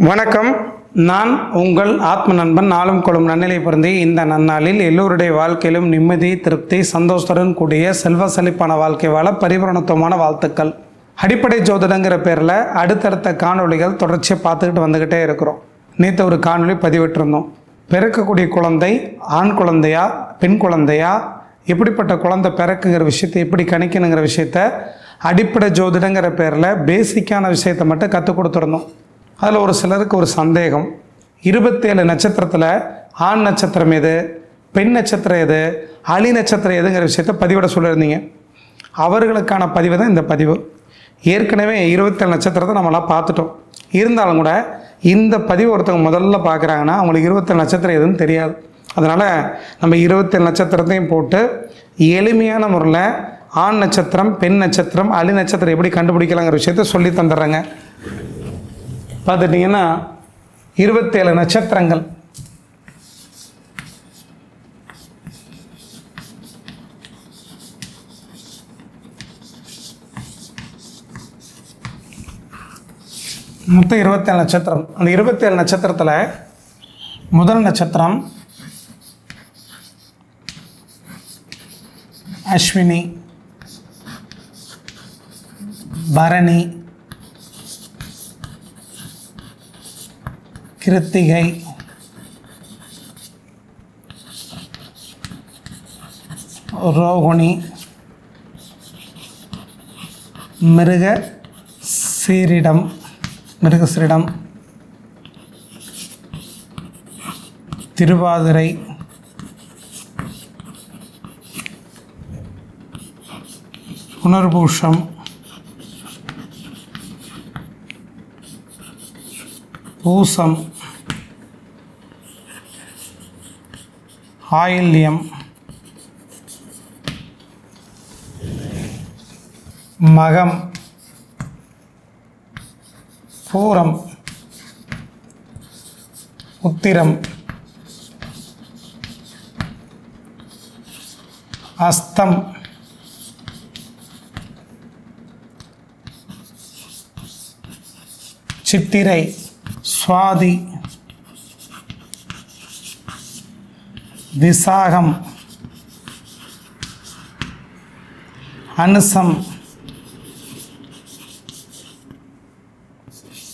வணக்கம். நான் உங்கள் ஆத்ம நண்பன். நாளும் கொள்ளும் நன்னிலை பிறந்தே இந்த நன்னாளில் எல்லோருடைய வாழ்க்கையிலும் நிம்மதி, திருப்தி, சந்தோஷத்துடன் கூடிய செல்வ செழிப்பான வாழ்க்கை வாழ பரிபூரணத்துவமான வாழ்த்துக்கள். அடிப்படை ஜோதிடங்கிற பேரில் அடுத்தடுத்த காணொளிகள் தொடர்ச்சியாக பார்த்துக்கிட்டு வந்துக்கிட்டே இருக்கிறோம். நேற்று ஒரு காணொளி பதிவிட்டிருந்தோம். பிறக்கக்கூடிய குழந்தை ஆண் குழந்தையா பெண் குழந்தையா, எப்படிப்பட்ட குழந்தை பிறக்குங்கிற விஷயத்தை எப்படி கணிக்கணுங்கிற விஷயத்த அடிப்படை ஜோதிடங்கிற பேரில் பேசிக்கான விஷயத்தை மட்டும் கற்றுக் கொடுத்துருந்தோம். அதில் ஒரு சிலருக்கு ஒரு சந்தேகம், 27 நட்சத்திரத்தில் ஆண் நட்சத்திரம் எது, பெண் நட்சத்திரம் எது, அலி நட்சத்திரம் எதுங்கிற விஷயத்தை பதிவிட சொல்லியிருந்தீங்க. அவர்களுக்கான பதிவு தான் இந்த பதிவு. ஏற்கனவே 27 நட்சத்திரத்தை நம்மளாம் பார்த்துட்டோம். இருந்தாலும் கூட இந்த பதிவு ஒருத்தவங்க முதல்ல பார்க்குறாங்கன்னா அவங்களுக்கு 27 நட்சத்திரம் எதுன்னு தெரியாது. அதனால் நம்ம 27 நட்சத்திரத்தையும் போட்டு எளிமையான முறையில் ஆண் நட்சத்திரம், பெண் நட்சத்திரம், அலி நட்சத்திரம் எப்படி கண்டுபிடிக்கலாங்கிற விஷயத்த சொல்லி தந்துடுறேங்க. பார்த்துட்டிங்கன்னா 27 நட்சத்திரங்கள். மொத்தம் 27 நட்சத்திரம். அந்த 27 நட்சத்திரத்தில் முதல் நட்சத்திரம் அஸ்வினி, பரணி, கிருத்திகை, ரோகிணி, மிருகசீரிடம், திருவாதிரை, புனர்பூஷம், பூசம், ஆயில்யம், மகம், பூரம், உத்திரம், அஸ்தம், சித்திரை, சுவாதி, விசாகம், அனுசம்,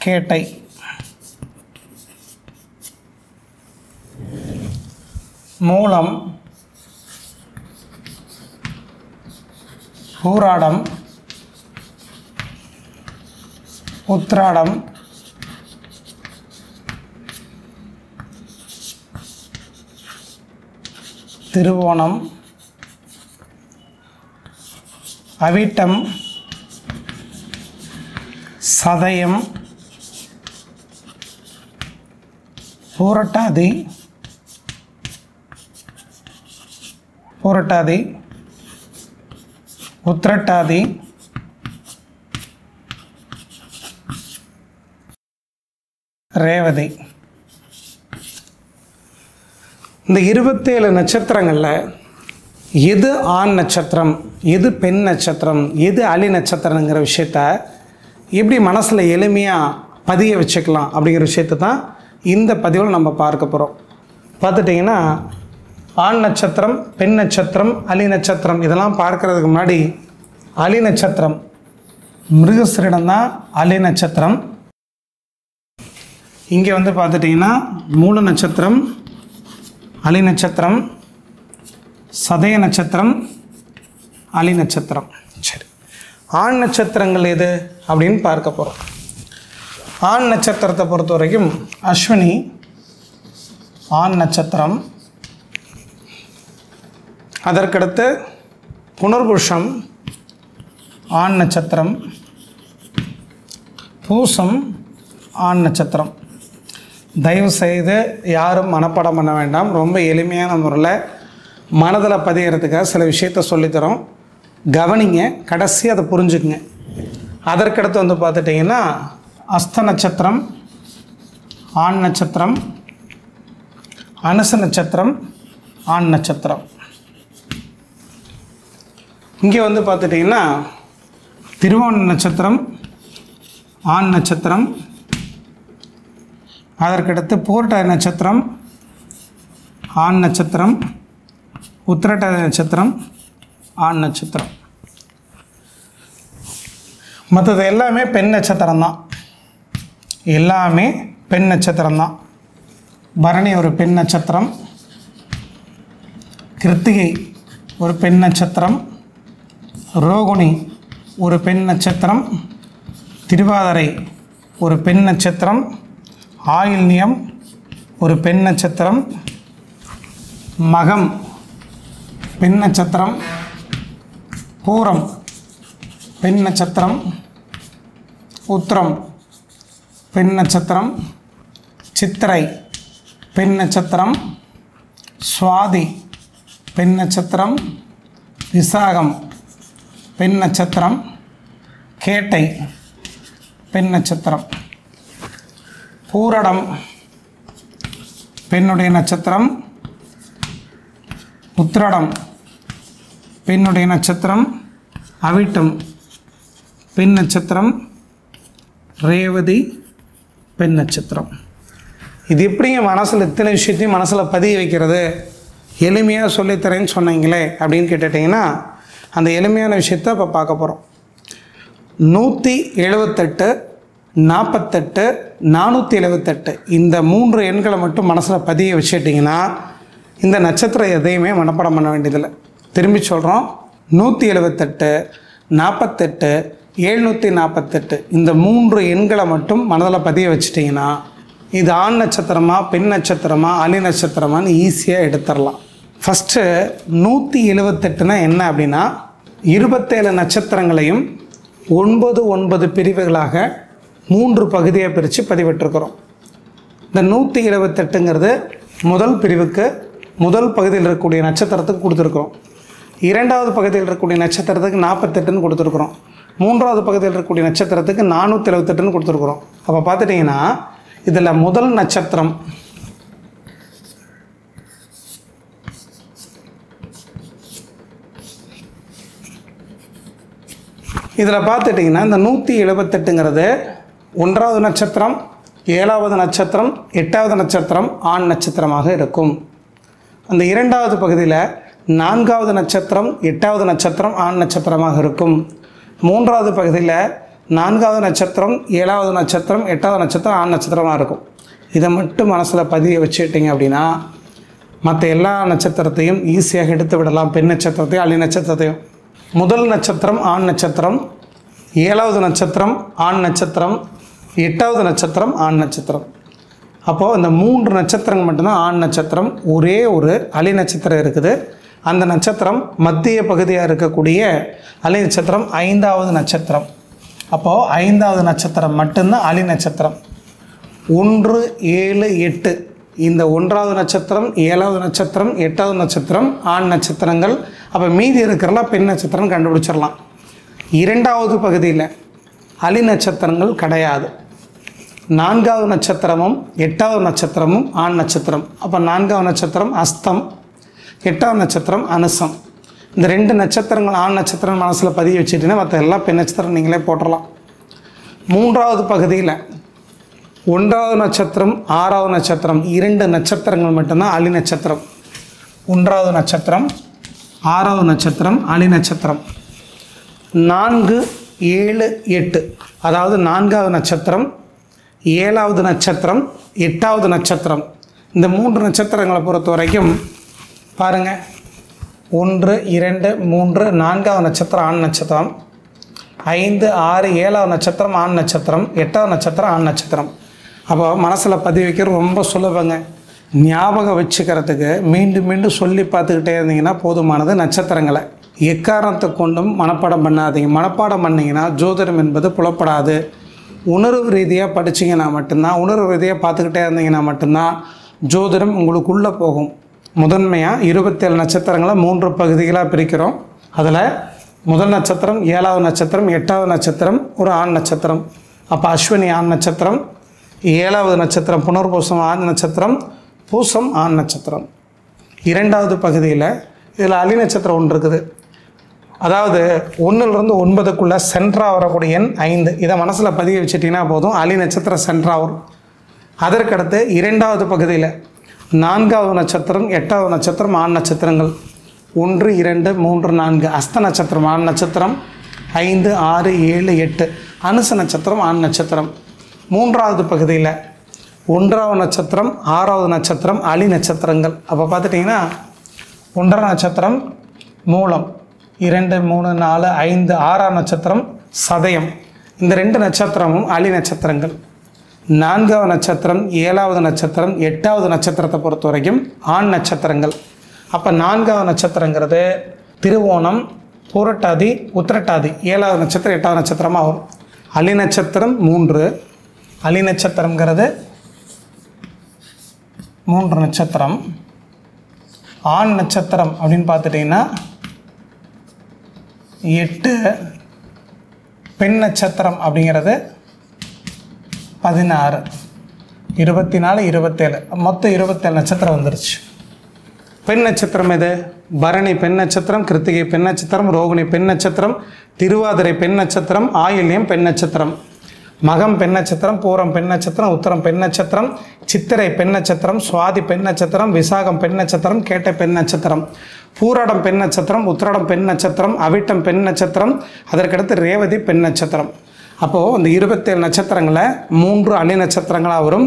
கேட்டை. மூலம், பூராடம், உத்திராடம், திருவோணம், அவிட்டம், சதயம், பூரட்டாதி, உத்திரட்டாதி, ரேவதி. இந்த 27 நட்சத்திரங்களில் எது ஆண் நட்சத்திரம், எது பெண் நட்சத்திரம், எது அலி நட்சத்திரங்கிற விஷயத்த எப்படி மனசில் எளிமையாக பதிய வச்சுக்கலாம் அப்படிங்கிற விஷயத்தை தான் இந்த பதிவில் நம்ம பார்க்க போகிறோம். பார்த்துட்டிங்கன்னா ஆண் நட்சத்திரம், பெண் நட்சத்திரம், அலி நட்சத்திரம் இதெல்லாம் பார்க்குறதுக்கு முன்னாடி அலி நட்சத்திரம், மிருகசீரிடம் தான் அலி நட்சத்திரம். இங்கே வந்து பார்த்துட்டிங்கன்னா மூல நட்சத்திரம் அலி நட்சத்திரம், சதய நட்சத்திரம் அலி நட்சத்திரம். சரி, ஆண் நட்சத்திரங்கள் எது அப்படின்னு பார்க்க போகிறோம். ஆண் நட்சத்திரத்தை பொறுத்த வரைக்கும் அஸ்வினி ஆண் நட்சத்திரம், அதற்கடுத்து புனர்பூஷம் ஆண் நட்சத்திரம், பூசம் ஆண் நட்சத்திரம். தயவு செய்து யாரும் மனப்பாடம் பண்ண வேண்டாம். ரொம்ப எளிமையான முறையில் மனதில் பதிகிறதுக்காக சில விஷயத்த சொல்லித்தரோம். கவனிங்க, கடைசி அதை புரிஞ்சுக்குங்க. அதற்கடுத்து வந்து பார்த்துட்டிங்கன்னா அஸ்த நட்சத்திரம் ஆண் நட்சத்திரம், அனுச நட்சத்திரம் ஆண் நட்சத்திரம். இங்கே வந்து பார்த்துட்டிங்கன்னா திருவோண நட்சத்திரம் ஆண் நட்சத்திரம், அதற்கடுத்து பூரட்டாதி நட்சத்திரம் ஆண் நட்சத்திரம், உத்திரட்டாதி நட்சத்திரம் ஆண் நட்சத்திரம். மற்றது எல்லாமே பெண் நட்சத்திரம் தான், எல்லாமே பெண் நட்சத்திரம் தான். பரணி ஒரு பெண் நட்சத்திரம், கிருத்திகை ஒரு பெண் நட்சத்திரம், ரோகிணி ஒரு பெண் நட்சத்திரம், திருவாதிரை ஒரு பெண் நட்சத்திரம், ஆயில்யம் ஒரு பெண் நட்சத்திரம், மகம் பெண் நட்சத்திரம், பூரம் பெண் நட்சத்திரம், உத்திரம் பெண் நட்சத்திரம், சித்திரை பெண் நட்சத்திரம், சுவாதி பெண் நட்சத்திரம், விசாகம் பெண் நட்சத்திரம், கேட்டை பெண் நட்சத்திரம், பூரடம் பெண்ணுடைய நட்சத்திரம், உத்திரடம் பெண்ணுடைய நட்சத்திரம், அவிட்டம் பெண் நட்சத்திரம், ரேவதி பெண் நட்சத்திரம். இது எப்படிங்க மனசில் இத்தனை விஷயத்தையும் மனசில் பதிய வைக்கிறது, எளிமையாக சொல்லித்தரேன்னு சொன்னீங்களே அப்படின்னு கேட்டுட்டிங்கன்னா, அந்த எளிமையான விஷயத்தை இப்போ பார்க்க போகிறோம். 178, 48, 478 இந்த 3 எண்களை மட்டும் மனசில் பதிய வச்சுட்டிங்கன்னா இந்த நட்சத்திரம் எதையுமே மனப்பாடம் பண்ண வேண்டியதில்லை. திரும்பி சொல்கிறோம், 178, 48, 748 இந்த 3 எண்களை மட்டும் மனதில் பதிய வச்சுட்டிங்கன்னா இது ஆண் நட்சத்திரமா பெண் நட்சத்திரமா அலி நட்சத்திரமான்னு ஈஸியாக எடுத்துடலாம். ஃபஸ்ட்டு 178னா என்ன அப்படின்னா 27 நட்சத்திரங்களையும் 9 பிரிவுகளாக 3 பகுதியாக பிரித்து பதிவிட்டிருக்கிறோம். இந்த 178ங்கிறது முதல் பிரிவுக்கு முதல் பகுதியில் இருக்கக்கூடிய நட்சத்திரத்துக்கு கொடுத்துருக்குறோம். இரண்டாவது பகுதியில் இருக்கக்கூடிய நட்சத்திரத்துக்கு 48ன்னு கொடுத்துருக்குறோம். மூன்றாவது பகுதியில் இருக்கக்கூடிய நட்சத்திரத்துக்கு 478ன்னு கொடுத்துருக்குறோம். அப்போ பார்த்துட்டிங்கன்னா இதில் முதல் நட்சத்திரம் இதில் பார்த்துட்டிங்கன்னா இந்த 178ங்கிறது 1வது நட்சத்திரம், 7வது நட்சத்திரம், 8வது நட்சத்திரம் ஆண் நட்சத்திரமாக இருக்கும். அந்த இரண்டாவது பகுதியில் 4வது நட்சத்திரம், 8வது நட்சத்திரம் ஆண் நட்சத்திரமாக இருக்கும். மூன்றாவது பகுதியில் 4வது நட்சத்திரம், 7வது நட்சத்திரம், 8வது நட்சத்திரம் ஆண் நட்சத்திரமாக இருக்கும். இதை மட்டும் மனசில் பதிய வச்சுட்டிங்க அப்படின்னா மற்ற எல்லா நட்சத்திரத்தையும் ஈஸியாக எடுத்து விடலாம். பெண் நட்சத்திரத்தையும் அலி நட்சத்திரத்தையும். முதல் நட்சத்திரம் ஆண் நட்சத்திரம், 7வது நட்சத்திரம் ஆண் நட்சத்திரம், 8வது நட்சத்திரம் ஆண் நட்சத்திரம். அப்போது இந்த 3 நட்சத்திரங்கள் மட்டும்தான் ஆண் நட்சத்திரம். ஒரே ஒரு அலி நட்சத்திரம் இருக்குது. அந்த நட்சத்திரம் மத்திய பகுதியாக இருக்கக்கூடிய அலி நட்சத்திரம் 5வது நட்சத்திரம். அப்போது 5வது நட்சத்திரம் மட்டும்தான் அலி நட்சத்திரம். 1, 7, 8 இந்த 1வது நட்சத்திரம், 7வது நட்சத்திரம், 8வது நட்சத்திரம் ஆண் நட்சத்திரங்கள். அப்போ மீதி இருக்கிறலாம் பெண் நட்சத்திரம் கண்டுபிடிச்சிடலாம். இரண்டாவது பகுதியில் அலி நட்சத்திரங்கள் கிடையாது. 4வது நட்சத்திரமும் 8வது நட்சத்திரமும் ஆண் நட்சத்திரம். அப்போ 4வது நட்சத்திரம் அஸ்தம், 8வது நட்சத்திரம் அனுசம். இந்த 2 நட்சத்திரங்கள் ஆண் நட்சத்திரம் மனசில் பதிய வச்சுட்டிங்கன்னா மற்ற எல்லா பெண் நட்சத்திரம் நீங்களே போட்டுடலாம். மூன்றாவது பகுதியில் 1வது நட்சத்திரம், 6வது நட்சத்திரம் 2 நட்சத்திரங்கள் மட்டும்தான் அலி நட்சத்திரம். 1வது நட்சத்திரம், 6வது நட்சத்திரம் அலி நட்சத்திரம். 4, 7, 8 அதாவது 4வது நட்சத்திரம், 7வது நட்சத்திரம், 8வது நட்சத்திரம் இந்த 3 நட்சத்திரங்களை பொறுத்த வரைக்கும் பாருங்கள், 1, 2, 3 4வது நட்சத்திரம் ஆண் நட்சத்திரம், 5, 6, 7வது நட்சத்திரம் ஆண் நட்சத்திரம், 8வது நட்சத்திரம் ஆண் நட்சத்திரம். அப்போ மனசில் பதிவு வைக்கிறது ரொம்ப சுலபங்க. ஞாபகம் வச்சுக்கிறதுக்கு மீண்டும் மீண்டும் சொல்லி பார்த்துக்கிட்டே இருந்தீங்கன்னா போதுமானது. நட்சத்திரங்களை எக்காரணத்தை கொண்டும் மனப்பாடம் பண்ணாதீங்க. மனப்பாடம் பண்ணிங்கன்னா ஜோதிடம் என்பது புலப்படாது. உணர்வு ரீதியாக படிச்சிங்கன்னா மட்டும்தான், உணர்வு ரீதியாக பார்த்துக்கிட்டே இருந்தீங்கன்னா மட்டும்தான் ஜோதிடம் உங்களுக்குள்ளே போகும். முதன்மையாக 27 நட்சத்திரங்களை 3 பகுதிகளாக பிரிக்கிறோம். அதில் முதல் நட்சத்திரம், 7வது நட்சத்திரம், 8வது நட்சத்திரம் ஒரு ஆண் நட்சத்திரம். அப்போ அஸ்வினி ஆண் நட்சத்திரம், 7வது நட்சத்திரம் புனர்பூசம் ஆண் நட்சத்திரம், பூசம் ஆண் நட்சத்திரம். இரண்டாவது பகுதியில் இதில் அலி நட்சத்திரம் ஒன்று இருக்குது. அதாவது 1லிருந்து 9க்குள்ளே சென்ட்ராக வரக்கூடிய எண் 5. இதை மனசில் பதிய வச்சுட்டிங்கன்னா போதும், அலி நட்சத்திரம் சென்ட்ராக வரும். அதற்கடுத்து இரண்டாவது பகுதியில் 4வது நட்சத்திரம் 8வது நட்சத்திரம் ஆண் நட்சத்திரங்கள் 1 2 3 4 அஸ்த நட்சத்திரம் ஆண் நட்சத்திரம் 5 6 7 8 அனுச நட்சத்திரம் ஆண் நட்சத்திரம். 3வது பகுதியில் 1வது நட்சத்திரம் 6வது நட்சத்திரம் அலி நட்சத்திரங்கள். அப்போ பார்த்துட்டிங்கன்னா 1ஆம் நட்சத்திரம் மூலம், 2 3 4 5 6ஆம் நட்சத்திரம் சதயம். இந்த 2 நட்சத்திரமும் அலி நட்சத்திரங்கள். 4வது நட்சத்திரம் 7வது நட்சத்திரம் 8வது நட்சத்திரத்தை பொறுத்த வரைக்கும் ஆண் நட்சத்திரங்கள். அப்போ 4வது நட்சத்திரங்கிறது திருவோணம், பூரட்டாதி, உத்திரட்டாதி 7வது நட்சத்திரம் 8வது நட்சத்திரமாக வரும். அலி நட்சத்திரம் 3. அலி நட்சத்திரங்கிறது 3 நட்சத்திரம். ஆண் நட்சத்திரம் அப்படின்னு பார்த்துட்டிங்கன்னா 8. பெண் நட்சத்திரம் அப்படிங்கிறது 16, 24, 27 மொத்தம் 27 நட்சத்திரம் வந்துருச்சு. பெண் நட்சத்திரம் எது? பரணி பெண் நட்சத்திரம், கிருத்திகை பெண் நட்சத்திரம், ரோகிணி பெண் நட்சத்திரம், திருவாதிரை பெண் நட்சத்திரம், ஆயில்யம் பெண் நட்சத்திரம், மகம் பெண் நட்சத்திரம், பூரம் பெண் நட்சத்திரம், உத்தரம் பெண் நட்சத்திரம், சித்திரை பெண் நட்சத்திரம், சுவாதி பெண் நட்சத்திரம், விசாகம் பெண் நட்சத்திரம், கேட்டை பெண் நட்சத்திரம், பூராடம் பெண் நட்சத்திரம், உத்திராடம் பெண் நட்சத்திரம், அவிட்டம் பெண் நட்சத்திரம், அதற்கடுத்து ரேவதி பெண் நட்சத்திரம். அப்போது இந்த 27 நட்சத்திரங்களில் 3 அலி நட்சத்திரங்களாக வரும்.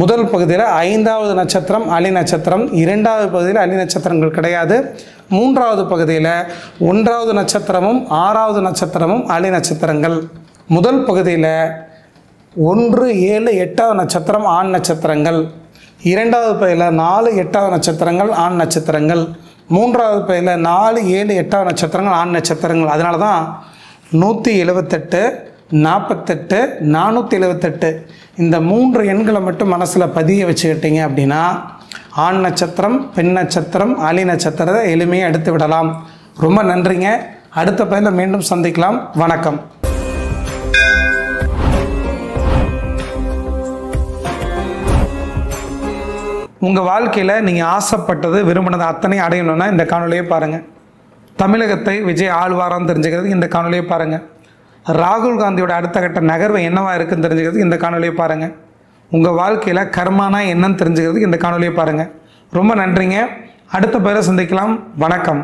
முதல் பகுதியில் 5வது நட்சத்திரம் அலி நட்சத்திரம், 2வது பகுதியில் அலி நட்சத்திரங்கள் கிடையாது. 3வது பகுதியில் 1வது நட்சத்திரமும் 6வது நட்சத்திரமும் அலி நட்சத்திரங்கள். முதல் பகுதியில் 1 7 8வது நட்சத்திரம் ஆண் நட்சத்திரங்கள். 2வது பகுதியில் 4 8வது நட்சத்திரங்கள் ஆண் நட்சத்திரங்கள். 3வது பகுதியில் 4 7 8வது நட்சத்திரங்கள் ஆண் நட்சத்திரங்கள். அதனால தான் 178 48 478 இந்த 3 எண்களை மட்டும் மனசில் பதிய வச்சுக்கிட்டீங்க அப்படின்னா ஆண் நட்சத்திரம், பெண் நட்சத்திரம், அலி நட்சத்திரத்தை எளிமையாக எடுத்து விடலாம். ரொம்ப நன்றிங்க. அடுத்த பதிவில் மீண்டும் சந்திக்கலாம். வணக்கம். உங்கள் வாழ்க்கையில் நீங்கள் ஆசைப்பட்டது, விரும்பினது அத்தனை அடையணும்னா இந்த காணொலியை பாருங்கள். தமிழகத்தை விஜய் ஆழ்வாரான்னு தெரிஞ்சுக்கிறதுக்கு இந்த காணொலியை பாருங்கள். ராகுல் காந்தியோட அடுத்த கட்ட நகர்வு என்னவா இருக்குன்னு தெரிஞ்சுக்கிறதுக்கு இந்த காணொலியை பாருங்கள். உங்கள் வாழ்க்கையில் கர்மானா என்னன்னு தெரிஞ்சுக்கிறதுக்கு இந்த காணொலியை பாருங்கள். ரொம்ப நன்றிங்க. அடுத்த பேரை சந்திக்கலாம். வணக்கம்.